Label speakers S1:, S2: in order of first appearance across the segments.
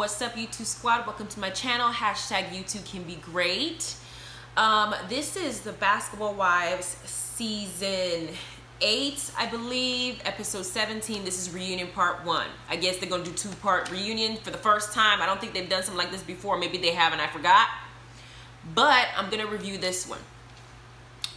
S1: What's up, YouTube squad? Welcome to my channel. Hashtag YouTube can be great. This is the Basketball Wives season 8, I believe, episode 17. This is reunion part 1. I guess they're gonna do 2-part reunion for the first time. I don't think they've done something like this before. Maybe they have and I forgot. But I'm gonna review this one.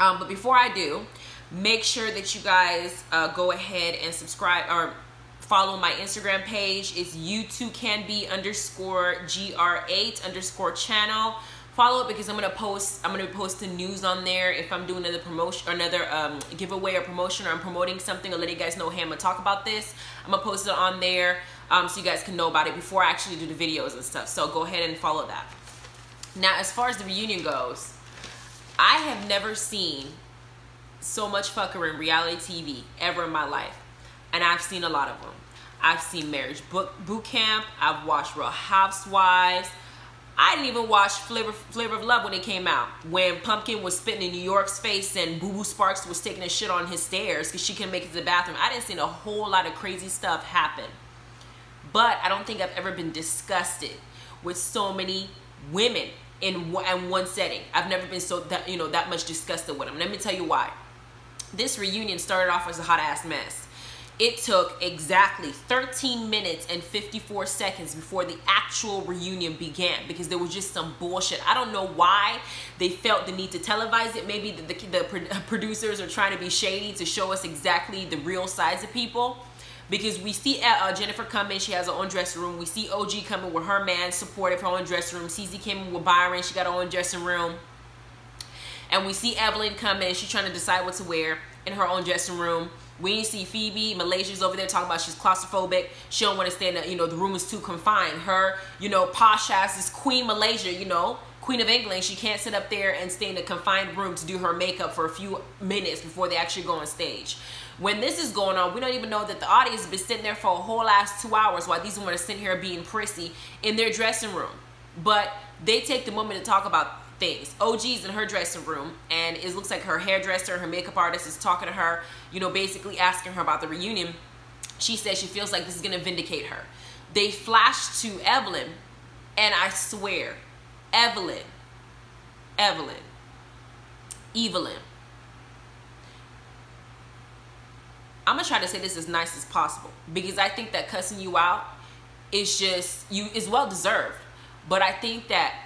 S1: But before I do, make sure that you guys go ahead and subscribe or follow my Instagram page. It's you2canbe_gr8_ Follow it because I'm gonna post the news on there. If I'm doing another promotion or another giveaway or promotion, or I'm promoting something or letting you guys know, hey, I'm gonna talk about this, I'm gonna post it on there so you guys can know about it before I actually do the videos and stuff. So go ahead and follow that. Now, as far as the reunion goes, I have never seen so much fuckery in reality TV ever in my life. And I've seen a lot of them. I've seen Marriage Boot Camp. I've watched Real Housewives. I didn't even watch Flavor of Love when it came out. When Pumpkin was spitting in New York's face and Boo Boo Sparks was taking a shit on his stairs because she couldn't make it to the bathroom. I didn't see a whole lot of crazy stuff happen. But I don't think I've ever been disgusted with so many women in one setting. I've never been that much disgusted with them. Let me tell you why. This reunion started off as a hot ass mess. It took exactly 13 minutes and 54 seconds before the actual reunion began because there was just some bullshit. I don't know why they felt the need to televise it. Maybe the producers are trying to be shady to show us exactly the real sides of people. Because we see Jennifer come in, she has her own dressing room. We see OG coming with her man, supportive, her own dressing room. CZ came in with Byron, she got her own dressing room. And we see Evelyn come in, she's trying to decide what to wear in her own dressing room. We see Phoebe, Malaysia's over there talking about she's claustrophobic. She don't want to stay in the, the room is too confined. Her, posh ass is Queen Malaysia, Queen of England. She can't sit up there and stay in a confined room to do her makeup for a few minutes before they actually go on stage. When this is going on, we don't even know that the audience has been sitting there for a whole ass 2 hours while these women are sitting here being prissy in their dressing room. But they take the moment to talk about things. OG's in her dressing room, and it looks like her hairdresser, her makeup artist is talking to her, basically asking her about the reunion. She says she feels like this is going to vindicate her. They flash to Evelyn, and I swear, Evelyn, I'm going to try to say this as nice as possible because I think that cussing you out is is well deserved. But I think that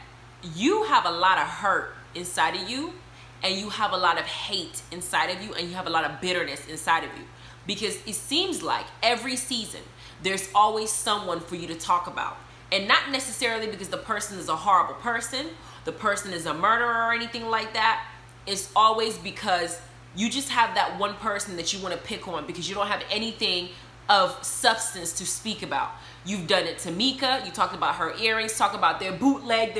S1: you have a lot of hurt inside of you, and you have a lot of hate inside of you, and you have a lot of bitterness inside of you, because it seems like every season there's always someone for you to talk about, and not necessarily because the person is a horrible person, the person is a murderer or anything like that. It's always because you just have that one person that you want to pick on because you don't have anything of substance to speak about. You've done it to Mika. You talked about her earrings, talk about their bootleg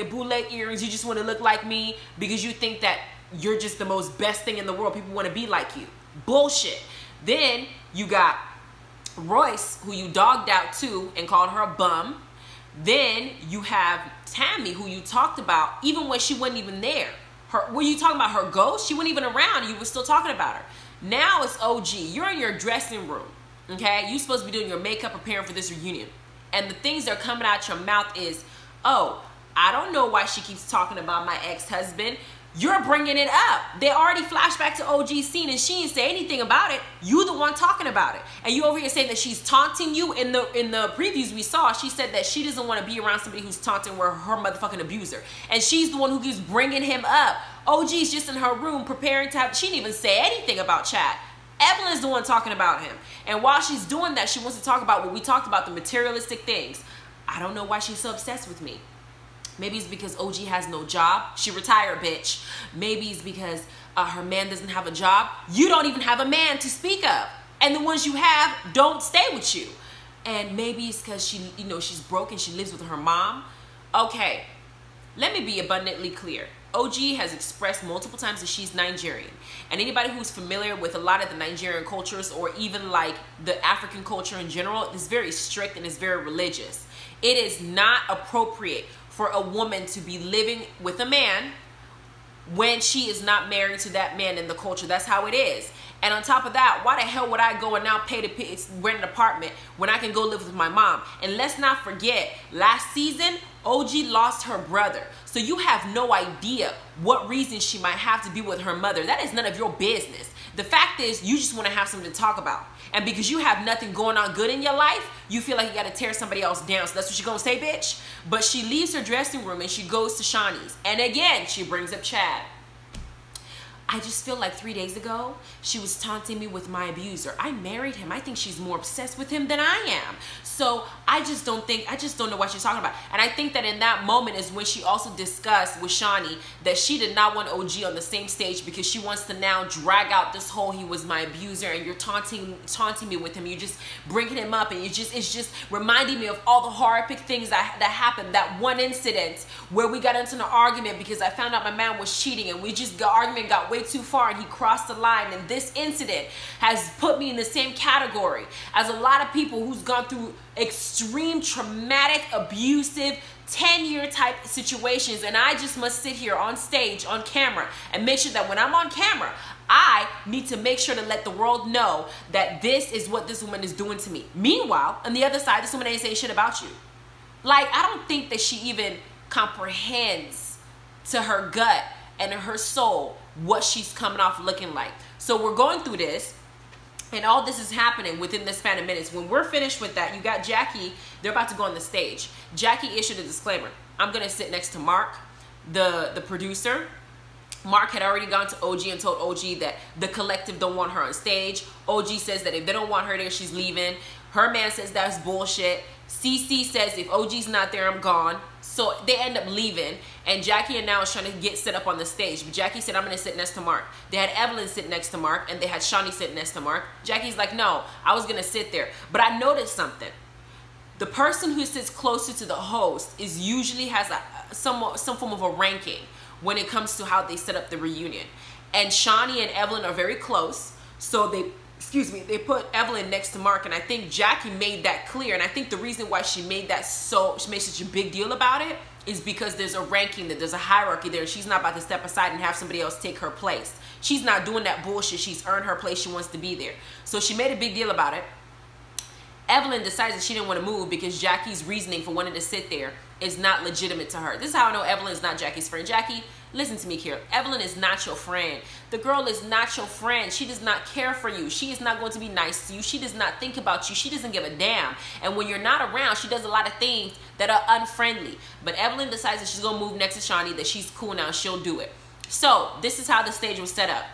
S1: earrings. You just want to look like me because you think that you're just the most best thing in the world. People want to be like you. Bullshit. Then you got Royce, who you dogged out too and called her a bum. Then you have Tammy, who you talked about even when she wasn't even there. Were you talking about her ghost? She wasn't even around. You were still talking about her. Now it's OG. You're in your dressing room. Okay, you're supposed to be doing your makeup, preparing for this reunion. And the things that are coming out your mouth is, oh, I don't know why she keeps talking about my ex-husband. You're bringing it up. They already flashed back to OG's scene and she didn't say anything about it. You the one talking about it. And you over here saying that she's taunting you. In the previews we saw, she said that she doesn't want to be around somebody who's taunting her motherfucking abuser. And she's the one who keeps bringing him up. OG's just in her room preparing to have, she didn't even say anything about Chad. Evelyn's the one talking about him. And while she's doing that, she wants to talk about what we talked about, the materialistic things. I don't know why she's so obsessed with me. Maybe it's because OG has no job. She retired, bitch. Maybe it's because her man doesn't have a job. You don't even have a man to speak of. And the ones you have don't stay with you. And maybe it's because she's broke and she lives with her mom. Okay, let me be abundantly clear. OG has expressed multiple times that she's Nigerian. And anybody who's familiar with a lot of the Nigerian cultures, or even like the African culture in general, is very strict and is very religious. It is not appropriate for a woman to be living with a man when she is not married to that man in the culture. That's how it is. And on top of that, why the hell would I go and now pay to rent an apartment when I can go live with my mom? And let's not forget, last season, OG lost her brother. So you have no idea what reason she might have to be with her mother. That is none of your business. The fact is, you just want to have something to talk about. And because you have nothing going on good in your life, you feel like you got to tear somebody else down. So that's what you're going to say, bitch? But she leaves her dressing room and she goes to Shawnee's. And again, she brings up Chad. I just feel like 3 days ago, she was taunting me with my abuser. I married him. I think she's more obsessed with him than I am. So I just don't know what she's talking about. And I think that in that moment is when she also discussed with Shawnee that she did not want OG on the same stage because she wants to now drag out this whole he was my abuser and you're taunting me with him. You're just bringing him up and it's just reminding me of all the horrific things that happened. That one incident where we got into an argument because I found out my man was cheating and argument got way too far and he crossed the line, and this incident has put me in the same category as a lot of people who's gone through extreme traumatic abusive 10-year type situations, and I just must sit here on stage on camera and make sure that when I'm on camera I need to make sure to let the world know that this is what this woman is doing to me. Meanwhile, on the other side, this woman ain't saying shit about you. Like, I don't think that she even comprehends to her gut and in her soul what she's coming off looking like. So we're going through this, and all this is happening within the span of minutes. When we're finished with that, you got Jackie. They're about to go on the stage. Jackie issued a disclaimer. I'm going to sit next to Mark, the producer. Mark had already gone to OG and told OG that the collective don't want her on stage. OG says that if they don't want her there, she's leaving. Her man says that's bullshit. CC says if OG's not there, I'm gone. So they end up leaving, and Jackie and now is trying to get set up on the stage. But Jackie said, I'm going to sit next to Mark. They had Evelyn sit next to Mark, and they had Shawnee sit next to Mark. Jackie's like, no, I was going to sit there. But I noticed something. The person who sits closer to the host is usually has some form of a ranking when it comes to how they set up the reunion. And Shawnee and Evelyn are very close, so they put Evelyn next to Mark, and I think Jackie made that clear. And I think the reason why she made such a big deal about it is because there's a ranking, that there's a hierarchy there. She's not about to step aside and have somebody else take her place. She's not doing that bullshit. She's earned her place. She wants to be there. So she made a big deal about it. Evelyn decides that she didn't want to move because Jackie's reasoning for wanting to sit there is not legitimate to her. This is how I know Evelyn is not Jackie's friend. Jackie, listen to me here. Evelyn is not your friend. The girl is not your friend. She does not care for you. She is not going to be nice to you. She does not think about you. She doesn't give a damn. And when you're not around, she does a lot of things that are unfriendly. But Evelyn decides that she's going to move next to Shawnee, that she's cool now, she'll do it. So this is how the stage was set up.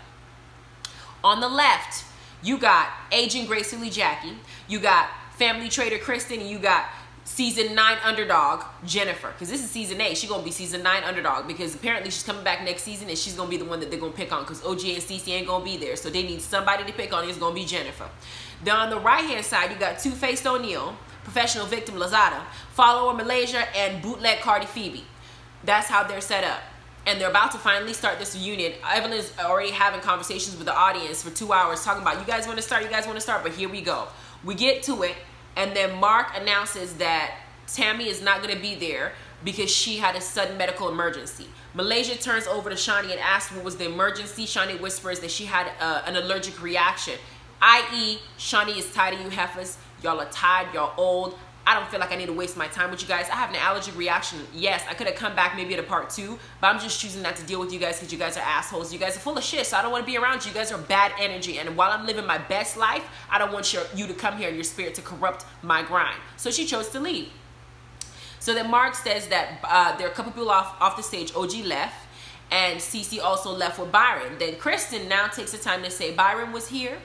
S1: On the left, you got Agent Gracefully Jackie. You got Family Trader Kristen, and you got season 9 underdog Jennifer, because this is season 8. She's gonna be season 9 underdog because apparently she's coming back next season and she's gonna be the one that they're gonna pick on because OG and CC ain't gonna be there, so they need somebody to pick on. It's gonna be Jennifer. Then on the right hand side, you got Two-Faced O'Neal, Professional Victim Lazada, Follower Malaysia, and Bootleg Cardi Phoebe. That's how they're set up. And they're about to finally start this reunion. Evelyn's already having conversations with the audience for 2 hours talking about, you guys want to start, but here we go. We get to it, and then Mark announces that Tammy is not going to be there because she had a sudden medical emergency. Malaysia turns over to Shawnee and asks what was the emergency. Shawnee whispers that she had an allergic reaction, i.e. Shawnee is tired of you heifers. Y'all are tired, y'all old. I don't feel like I need to waste my time with you guys. I have an allergic reaction. Yes, I could have come back maybe at a part 2, but I'm just choosing not to deal with you guys because you guys are assholes. You guys are full of shit, so I don't want to be around you. You guys are bad energy, and while I'm living my best life, I don't want you to come here and your spirit to corrupt my grind. So she chose to leave. So then Mark says that there are a couple people off the stage. OG left, and Cece also left with Byron. Then Kristen now takes the time to say Byron was here.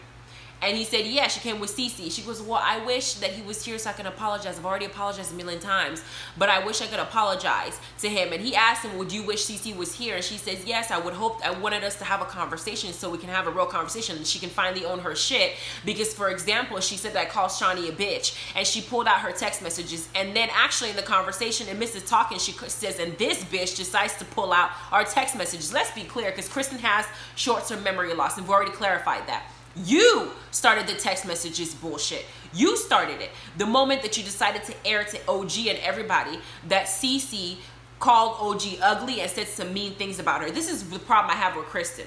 S1: And he said, yeah, she came with Cece. She goes, well, I wish that he was here so I can apologize. I've already apologized a million times, but I wish I could apologize to him. And he asked him, would you wish Cece was here? And she says, yes, I wanted us to have a conversation so we can have a real conversation and she can finally own her shit. Because, for example, she said that I called Shawnee a bitch. And she pulled out her text messages. And then actually in the conversation, and Mrs. Talking, she says, and this bitch decides to pull out our text messages. Let's be clear, because Kristen has short-term memory loss, and we've already clarified that. You started the text messages bullshit. You started it. The moment that you decided to air to OG and everybody that CC called OG ugly and said some mean things about her. This is the problem I have with Kristen.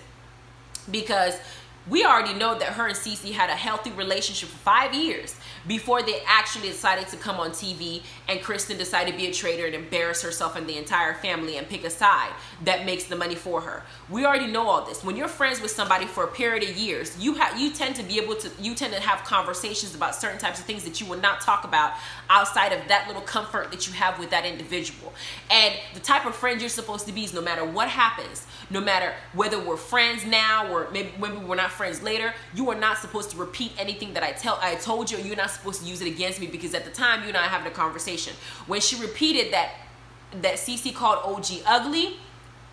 S1: Because We already know that her and Cece had a healthy relationship for 5 years before they actually decided to come on TV and Kristen decided to be a traitor and embarrass herself and the entire family and pick a side that makes the money for her. We already know all this. When you're friends with somebody for a period of years, you tend to have conversations about certain types of things that you will not talk about outside of that little comfort that you have with that individual. And the type of friend you're supposed to be is no matter what happens, no matter whether we're friends now or maybe we're not friends later, you are not supposed to repeat anything that I told you, or you're not supposed to use it against me, because at the time you and I having a conversation. When she repeated that Cece called OG ugly,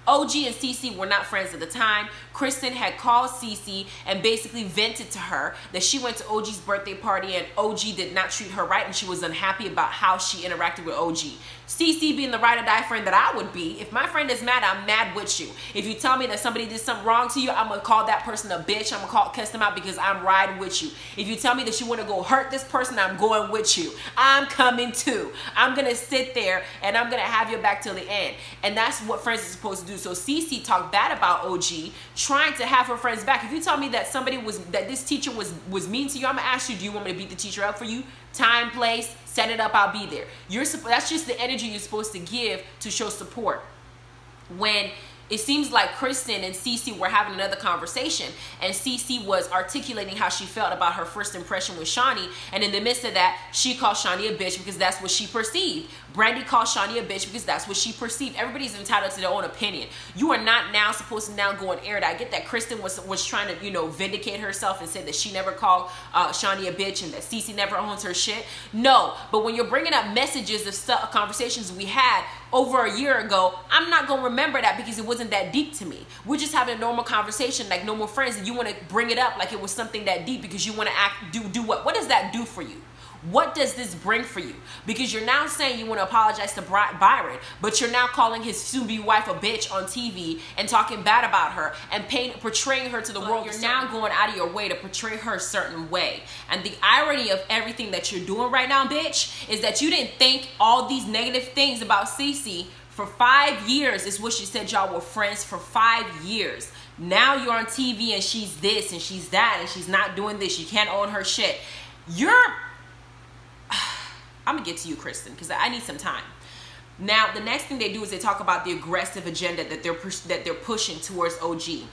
S1: OG and Cece were not friends at the time. Kristen had called Cece and basically vented to her that she went to OG's birthday party and OG did not treat her right and she was unhappy about how she interacted with OG. Cece being the ride or die friend that I would be, if my friend is mad, I'm mad with you. If you tell me that somebody did something wrong to you, I'm going to call that person a bitch. I'm going to cuss them out because I'm riding with you. If you tell me that you want to go hurt this person, I'm going with you. I'm coming too. I'm going to sit there and I'm going to have your back till the end. And that's what friends are supposed to do. So Cece talked bad about OG, trying to have her friends back. If you tell me that that this teacher was mean to you, I'm going to ask you, do you want me to beat the teacher up for you? Time, place, set it up, I'll be there. That's just the energy you're supposed to give to show support. When it seems like Kristen and Cece were having another conversation and Cece was articulating how she felt about her first impression with Shawnee, and in the midst of that, she called Shawnee a bitch because that's what she perceived. Brandy called Shawnee a bitch because that's what she perceived. Everybody's entitled to their own opinion. You are not now supposed to now go and air it. I get that Kristen was trying to, vindicate herself and said that she never called Shawnee a bitch and that Cece never owns her shit. No, but when you're bringing up messages of conversations we had over a year ago, I'm not going to remember that because it wasn't that deep to me. We're just having a normal conversation like normal friends, and you want to bring it up like it was something that deep because you want to do what? What does that do for you? What does this bring for you? Because you're now saying you want to apologize to Byron, but you're now calling his soon-to-be wife a bitch on TV and talking bad about her and portraying her to the world. You're now going out of your way to portray her a certain way. And the irony of everything that you're doing right now, bitch, is that you didn't think all these negative things about Cece for 5 years. Is what she said. Y'all were friends for 5 years. Now you're on TV and she's this and she's that and she's not doing this. She can't own her shit. I'm gonna get to you, Kristen, because I need some time. Now, the next thing they do is they talk about the aggressive agenda that they're pushing towards OG.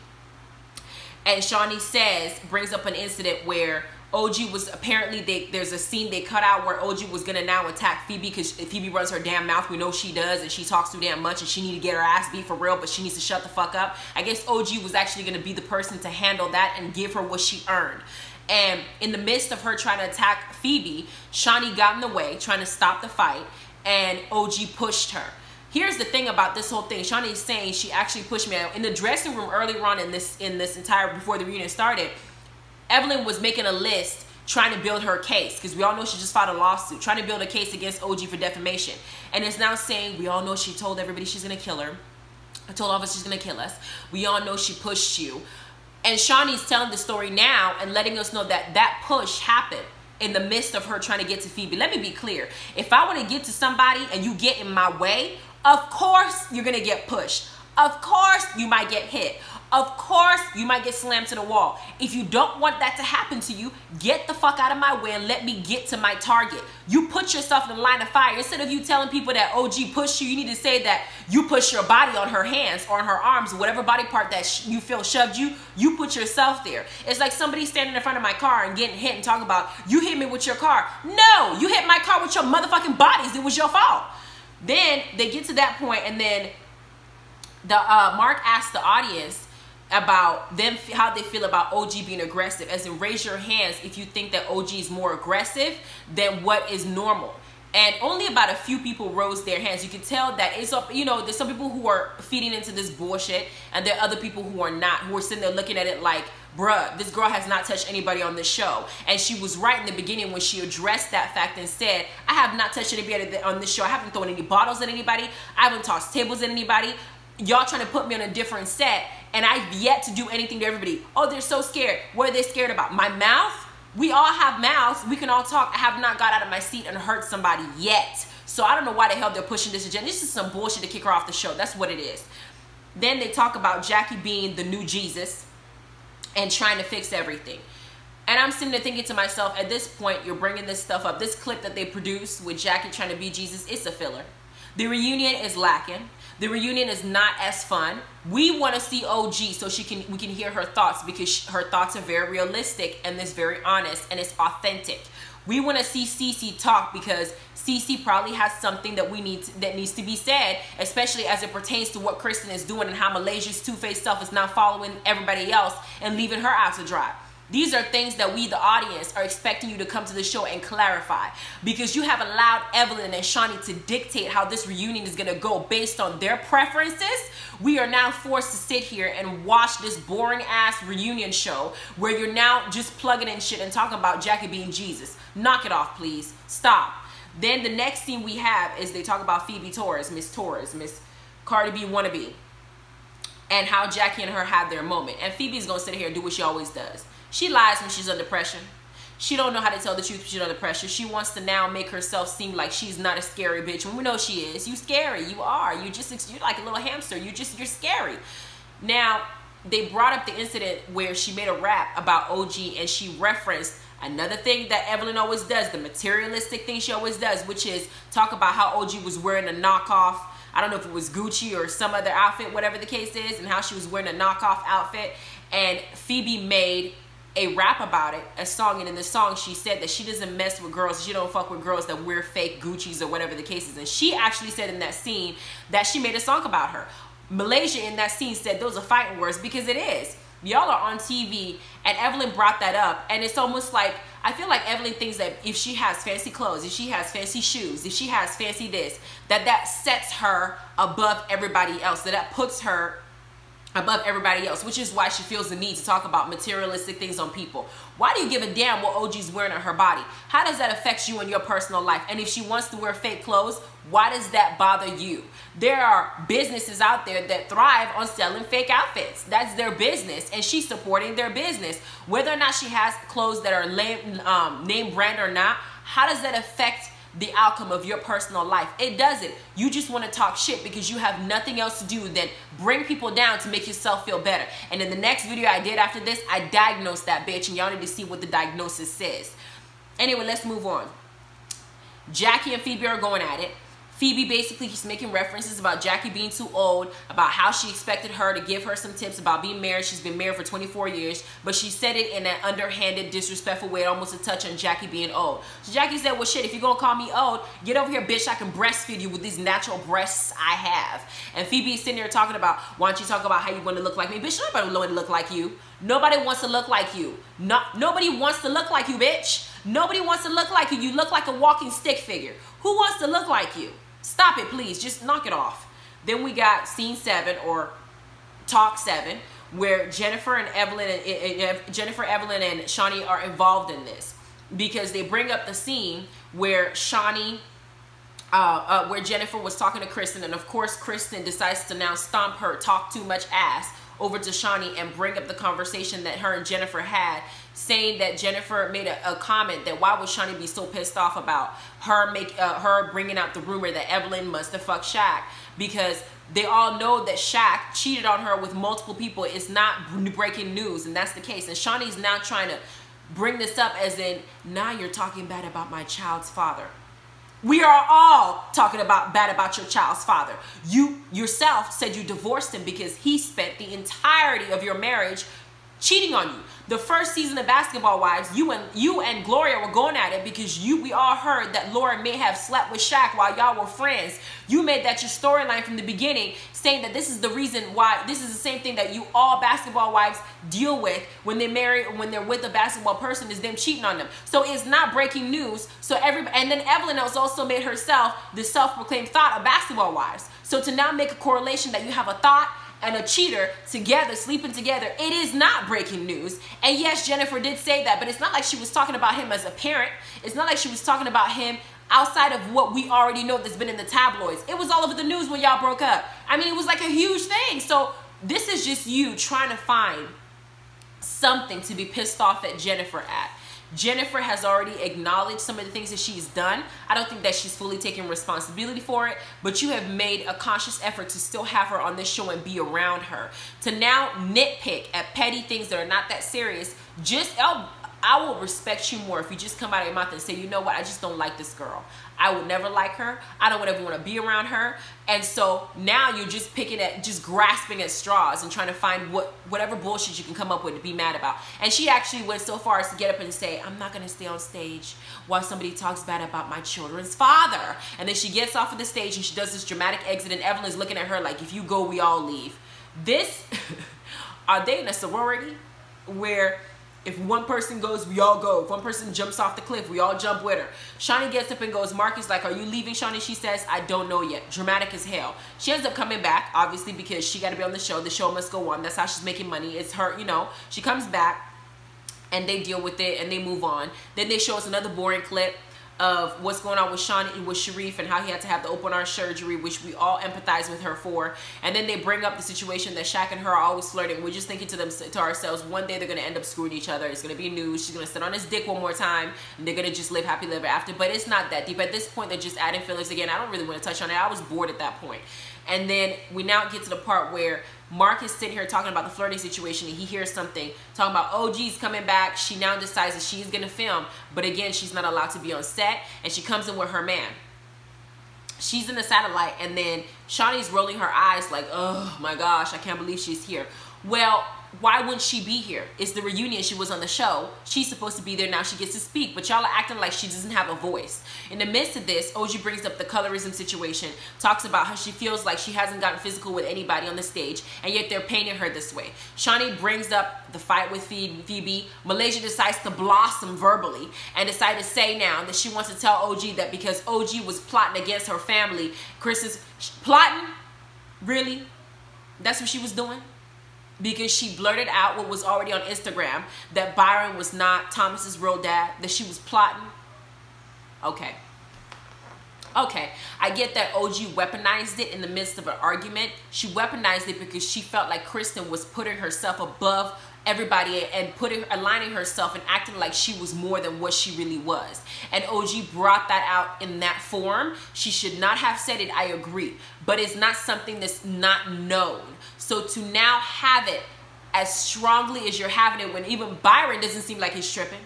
S1: And Shawnee brings up an incident where OG was apparently, there's a scene they cut out where OG was gonna now attack Phoebe because Phoebe runs her damn mouth. We know she does, and she talks too damn much, and she need to get her ass beat for real, but she needs to shut the fuck up. I guess OG was actually gonna be the person to handle that and give her what she earned. And in the midst of her trying to attack Phoebe, Shawnee got in the way, trying to stop the fight, and OG pushed her. Here's the thing about this whole thing. Shawnee is saying she actually pushed me. In the dressing room earlier on in this entire, before the reunion started, Evelyn was making a list trying to build her case, because we all know she just filed a lawsuit, trying to build a case against OG for defamation. And it's now saying, we all know she told everybody she's going to kill her. I told all of us she's going to kill us. We all know she pushed you. And Shawnee's telling the story now and letting us know that that push happened in the midst of her trying to get to Phoebe. Let me be clear. If I want to get to somebody and you get in my way, of course you're going to get pushed. Of course you might get hit. Of course you might get slammed to the wall. If you don't want that to happen to you, get the fuck out of my way and let me get to my target. You put yourself in the line of fire. Instead of you telling people that OG pushed you, you need to say that you push your body on her hands or on her arms, whatever body part that you feel shoved you, you put yourself there. It's like somebody standing in front of my car and getting hit and talking about, you hit me with your car. No, you hit my car with your motherfucking bodies. It was your fault. Then they get to that point, and then Mark asked the audience about them, how they feel about OG being aggressive, as in raise your hands if you think that OG is more aggressive than what is normal. And only about a few people rose their hands. You can tell that it's up, there's some people who are feeding into this bullshit, and there are other people who are not, who are sitting there looking at it like, bruh, this girl has not touched anybody on this show. And she was right in the beginning when she addressed that fact and said, I have not touched anybody on this show. I haven't thrown any bottles at anybody. I haven't tossed tables at anybody. Y'all trying to put me on a different set, and I've yet to do anything to everybody. Oh, they're so scared. What are they scared about? My mouth? We all have mouths. We can all talk. I have not got out of my seat and hurt somebody yet. So I don't know why the hell they're pushing this agenda. This is some bullshit to kick her off the show. That's what it is. Then they talk about Jackie being the new Jesus. and trying to fix everything. And I'm sitting there thinking to myself, at this point, you're bringing this stuff up. This clip that they produced with Jackie trying to be Jesus, it's a filler. The reunion is lacking. The reunion is not as fun. We want to see OG so we can hear her thoughts, because her thoughts are very realistic and it's very honest and it's authentic. We want to see Cece talk because Cece probably has something that that needs to be said, especially as it pertains to what Kristen is doing and how Malaysia's two-faced self is not following everybody else and leaving her out to dry. These are things that we, the audience, are expecting you to come to the show and clarify, because you have allowed Evelyn and Shani to dictate how this reunion is going to go based on their preferences. We are now forced to sit here and watch this boring ass reunion show where you're now just plugging in shit and talking about Jackie being Jesus. Knock it off, please. Stop. Then the next scene we have is they talk about Phoebe Torres, Miss Cardi B wannabe, and how Jackie and her had their moment. And Phoebe's going to sit here and do what she always does. She lies when she's under pressure. She don't know how to tell the truth when she's under pressure. She wants to now make herself seem like she's not a scary bitch when we know she is. You scary. You are. You're like a little hamster. You're scary. Now, they brought up the incident where she made a rap about OG and she referenced another thing that Evelyn always does, the materialistic thing she always does, which is talk about how OG was wearing a knockoff. I don't know if it was Gucci or some other outfit, whatever the case is, and how she was wearing a knockoff outfit. And Phoebe made a rap about it, a song, and in the song she said that she doesn't mess with girls, she don't fuck with girls that wear fake Gucci's or whatever the case is. And she actually said in that scene that she made a song about her. Malaysia in that scene said those are fighting words, because it is. Y'all are on TV and Evelyn brought that up, and it's almost like, I feel like Evelyn thinks that if she has fancy clothes, if she has fancy shoes, if she has fancy this, that sets her above everybody else, that puts her above everybody else, which is why she feels the need to talk about materialistic things on people. Why do you give a damn what OG's wearing on her body? How does that affect you in your personal life? And if she wants to wear fake clothes, why does that bother you? There are businesses out there that thrive on selling fake outfits. That's their business, and she's supporting their business. Whether or not she has clothes that are name brand or not, how does that affect the outcome of your personal life? It doesn't. You just want to talk shit because you have nothing else to do than bring people down to make yourself feel better. And in the next video I did after this, I diagnosed that bitch, and y'all need to see what the diagnosis says. Anyway, let's move on. Jackie and Phoebe are going at it. Phoebe basically keeps making references about Jackie being too old, about how she expected her to give her some tips about being married. She's been married for 24 years, but she said it in an underhanded, disrespectful way, almost a touch on Jackie being old. So Jackie said, well, shit, if you're gonna call me old, get over here, bitch. I can breastfeed you with these natural breasts I have. And Phoebe is sitting there talking about, why don't you talk about how you want to look like me? Bitch, nobody want to look like you. Nobody wants to look like you. Nobody wants to look like you, bitch. Nobody wants to look like you. You look like a walking stick figure. Who wants to look like you? Stop it, please. Just knock it off. Then we got scene 7, or talk 7, where Jennifer, Evelyn, and Shani are involved in this, because they bring up the scene where where Jennifer was talking to Kristen, and of course Kristen decides to now stomp her talk too much ass over to Shani and bring up the conversation that her and Jennifer had, saying that Jennifer made a comment that why would Shani be so pissed off about her bringing out the rumor that Evelyn must have fucked Shaq, because they all know that Shaq cheated on her with multiple people. It's not breaking news, and that's the case. And Shani's now trying to bring this up as in, now you're talking bad about my child's father. We are all talking bad about your child's father. You yourself said you divorced him because he spent the entirety of your marriage cheating on you. The first season of Basketball Wives, you and Gloria were going at it because we all heard that Laura may have slept with Shaq while y'all were friends. You made that your storyline from the beginning, saying that this is the reason why, this is the same thing that you all basketball wives deal with when they're married, when they're with a basketball person, is them cheating on them. So it's not breaking news. So and then Evelyn has also made herself the self-proclaimed thought of Basketball Wives. So to now make a correlation that you have a thought and a cheater together, sleeping together, it is not breaking news. And yes, Jennifer did say that, but it's not like she was talking about him as a parent. It's not like she was talking about him outside of what we already know that's been in the tabloids. It was all over the news when y'all broke up. I mean, it was like a huge thing. So this is just you trying to find something to be pissed off at Jennifer at. Jennifer has already acknowledged some of the things that she's done. I don't think that she's fully taking responsibility for it, but you have made a conscious effort to still have her on this show and be around her. To now nitpick at petty things that are not that serious, I will respect you more if you just come out of your mouth and say, you know what, I just don't like this girl. I would never like her. I don't ever want to be around her. And so now you're just grasping at straws and trying to find whatever bullshit you can come up with to be mad about. And she actually went so far as to get up and say, I'm not going to stay on stage while somebody talks bad about my children's father. And then she gets off of the stage and she does this dramatic exit, and Evelyn's looking at her like, if you go, we all leave. Are they in a sorority where if one person goes, we all go? If one person jumps off the cliff, we all jump with her. Shawnee gets up and goes. Mark is like, are you leaving, Shawnee? She says, I don't know yet. Dramatic as hell. She ends up coming back, obviously, because she got to be on the show. The show must go on. That's how she's making money. It's her, you know. She comes back, and they deal with it, and they move on. Then they show us another boring clip of what's going on with Shawnee and with Sharif and how he had to have the open heart surgery, which we all empathize with her for. And then they bring up the situation that Shaq and her are always flirting. We're just thinking to ourselves, one day they're going to end up screwing each other. It's going to be news. She's going to sit on his dick one more time, and they're going to just live happily ever after. But it's not that deep. At this point, they're just adding fillers again. I don't really want to touch on it. I was bored at that point. And then we now get to the part where Mark is sitting here talking about the flirting situation, and he hears something talking about OG's coming back. She now decides that she's going to film, but again, she's not allowed to be on set, and she comes in with her man. She's in the satellite, and then Shawnee's rolling her eyes like, oh my gosh, I can't believe she's here. Well, why wouldn't she be here? It's the reunion. She was on the show. She's supposed to be there now. She gets to speak, but y'all are acting like she doesn't have a voice. In the midst of this, OG brings up the colorism situation, talks about how she feels like she hasn't gotten physical with anybody on the stage, and yet they're painting her this way. Shawnee brings up the fight with Phoebe. Malaysia decides to blossom verbally and decide to say now that she wants to tell OG that because OG was plotting against her family, Chris is plotting? Really? That's what she was doing? Because she blurted out what was already on Instagram, that Byron was not Thomas's real dad, that she was plotting. Okay. Okay, I get that OG weaponized it in the midst of an argument. She weaponized it because she felt like Kristen was putting herself above everybody and aligning herself and acting like she was more than what she really was. And OG brought that out in that form. She should not have said it, I agree. But it's not something that's not known. So to now have it as strongly as you're having it when even Byron doesn't seem like he's tripping.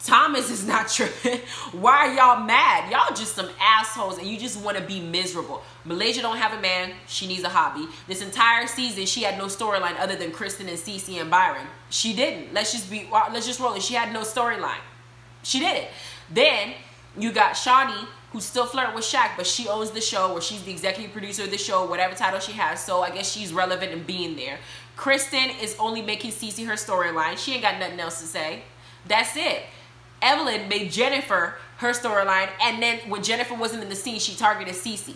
S1: Thomas is not tripping. Why are y'all mad? Y'all just some assholes and you just want to be miserable. Malaysia don't have a man. She needs a hobby. This entire season, she had no storyline other than Kristen and Cece and Byron. She didn't. Let's just roll it. She had no storyline. She did it. Then you got Shawnee, who's still flirting with Shaq, but she owns the show, or she's the executive producer of the show, whatever title she has, so I guess she's relevant in being there. Kristen is only making Cece her storyline. She ain't got nothing else to say. That's it. Evelyn made Jennifer her storyline, and then when Jennifer wasn't in the scene, she targeted Cece.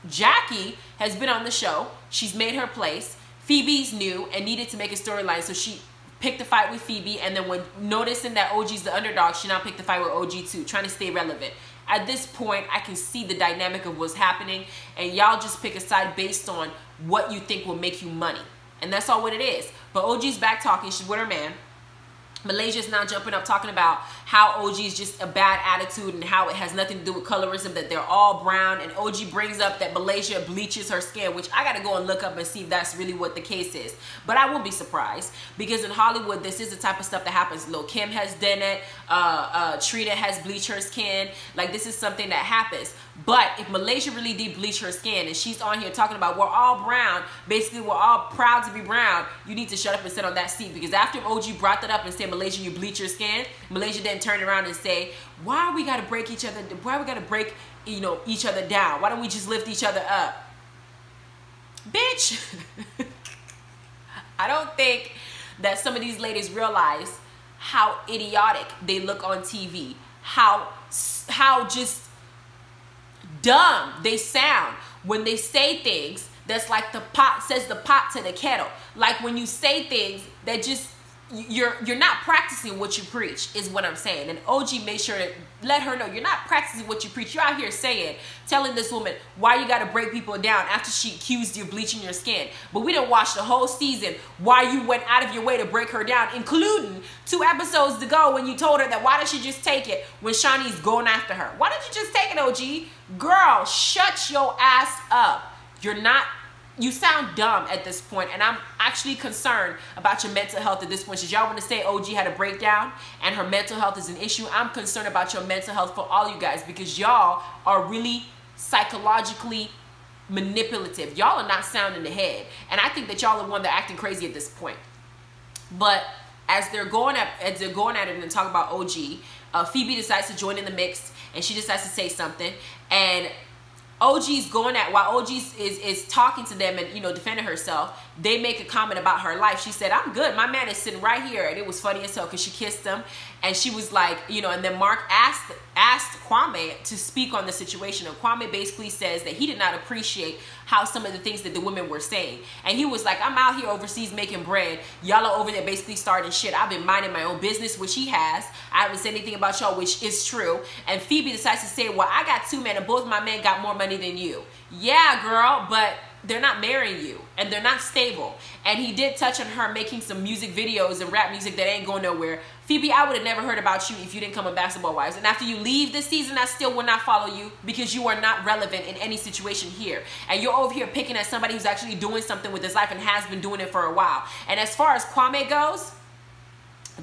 S1: Jackie has been on the show. She's made her place. Phoebe's new and needed to make a storyline, so she picked the fight with Phoebe, and then when noticing that OG's the underdog, she now picked the fight with OG too, trying to stay relevant. At this point, I can see the dynamic of what's happening, and y'all just pick a side based on what you think will make you money. And that's all what it is. But OG's back talking. She's with her man. Malaysia's now jumping up talking about how OG is just a bad attitude and how it has nothing to do with colorism, that they're all brown. And OG brings up that Malaysia bleaches her skin, which I got to go and look up and see if that's really what the case is. But I will be surprised because in Hollywood, this is the type of stuff that happens. Lil' Kim has done it. Trina has bleached her skin. Like, this is something that happens. But if Malaysia really did bleach her skin and she's on here talking about we're all brown, basically we're all proud to be brown, you need to shut up and sit on that seat. Because after OG brought that up and said, Malaysia, you bleach your skin, Malaysia then turned around and say, why we gotta break each other, why we gotta break, you know, each other down? Why don't we just lift each other up? Bitch. I don't think that some of these ladies realize how idiotic they look on TV, how just dumb they sound when they say things that's like the pot says the pot to the kettle. Like when you say things that just, you're not practicing what you preach is what I'm saying. And OG made sure to let her know you're not practicing what you preach. You're out here telling this woman why you got to break people down after she accused you of bleaching your skin. But we didn't watch the whole season why you went out of your way to break her down, including 2 episodes ago when you told her that why did she just take it when Shawnee's going after her. Why didn't you just take it, OG? Girl, shut your ass up. You sound dumb at this point, and I'm actually concerned about your mental health at this point. Since y'all want to say OG had a breakdown and her mental health is an issue, I'm concerned about your mental health for all you guys, because y'all are really psychologically manipulative. Y'all are not sound in the head, and I think that y'all are the one that are acting crazy at this point. But as they're going at it and talk about OG, Phoebe decides to join in the mix, and she decides to say something, and OG's going at, while OG is talking to them and, you know, defending herself, they make a comment about her life. She said, I'm good. My man is sitting right here. And it was funny as hell because she kissed him. And she was like, you know, and then Mark asked Kwame to speak on the situation. And Kwame basically says that he did not appreciate how some of the things that the women were saying. And he was like, I'm out here overseas making bread. Y'all are over there basically starting shit. I've been minding my own business, which he has. I haven't said anything about y'all, which is true. And Phoebe decides to say, well, I got 2 men and both my men got more money than you. Yeah, girl, but they're not marrying you and they're not stable. And he did touch on her making some music videos and rap music that ain't going nowhere. Phoebe, I would have never heard about you if you didn't come on Basketball Wives. And after you leave this season, I still will not follow you because you are not relevant in any situation here. And you're over here picking at somebody who's actually doing something with his life and has been doing it for a while. And as far as Kwame goes,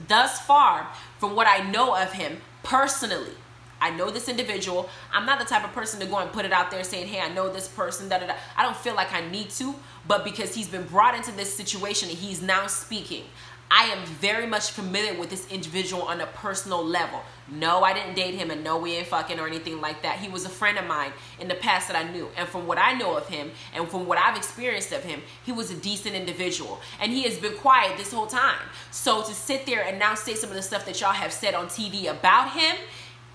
S1: thus far, from what I know of him personally, I know this individual. I'm not the type of person to go and put it out there saying, hey, I know this person, da, da, da. I don't feel like I need to, but because he's been brought into this situation and he's now speaking, I am very much familiar with this individual on a personal level. No, I didn't date him, and no, we ain't fucking or anything like that. He was a friend of mine in the past that I knew. And from what I know of him and from what I've experienced of him, he was a decent individual. And he has been quiet this whole time. So to sit there and now say some of the stuff that y'all have said on TV about him,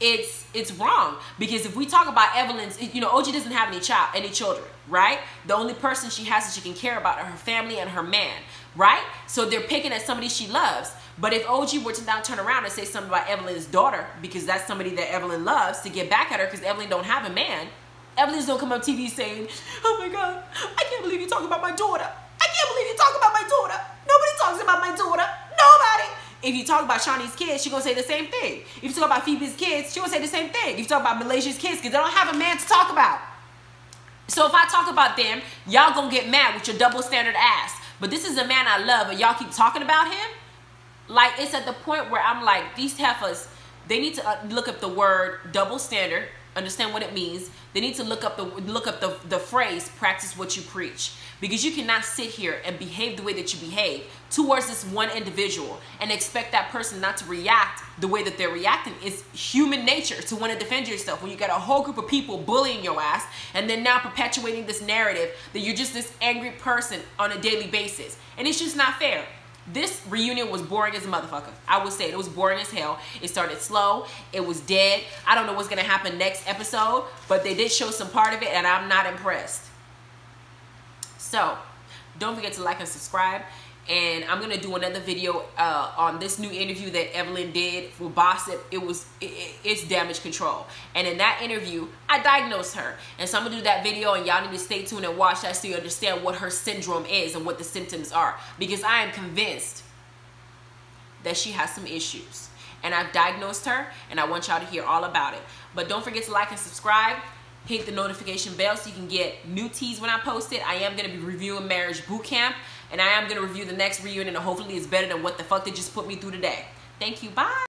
S1: it's wrong. Because if we talk about Evelyn's, you know, OG doesn't have any children, right? The only person she has that she can care about are her family and her man, right? So they're picking at somebody she loves. But if OG were to now turn around and say something about Evelyn's daughter, because that's somebody that Evelyn loves, to get back at her because Evelyn don't have a man, Evelyn's gonna come on TV saying, oh my God, I can't believe you talking about my daughter. I can't believe you talking about my daughter. Nobody talks about my daughter. Nobody. If you talk about Shawnee's kids, she's going to say the same thing. If you talk about Phoebe's kids, she's going to say the same thing. If you talk about Malaysia's kids, because they don't have a man to talk about. So if I talk about them, y'all going to get mad with your double standard ass. But this is a man I love, and y'all keep talking about him? Like, it's at the point where I'm like, these heifers, they need to look up the word double standard, understand what it means. They need to look up the phrase, practice what you preach. Because you cannot sit here and behave the way that you behave towards this one individual and expect that person not to react the way that they're reacting. It's human nature to want to defend yourself when you got a whole group of people bullying your ass and then now perpetuating this narrative that you're just this angry person on a daily basis. And it's just not fair. This reunion was boring as a motherfucker. I would say it was boring as hell. It started slow. It was dead. I don't know what's going to happen next episode, but they did show some part of it and I'm not impressed. So, don't forget to like and subscribe. And I'm going to do another video on this new interview that Evelyn did for Gossip. It's damage control. And in that interview, I diagnosed her. And so I'm going to do that video, and y'all need to stay tuned and watch that so you understand what her syndrome is and what the symptoms are. Because I am convinced that she has some issues. And I've diagnosed her, and I want y'all to hear all about it. But don't forget to like and subscribe. Hit the notification bell so you can get new teas when I post it. I am going to be reviewing Marriage Boot Camp. And I am going to review the next reunion, and hopefully it's better than what the fuck they just put me through today. Thank you. Bye.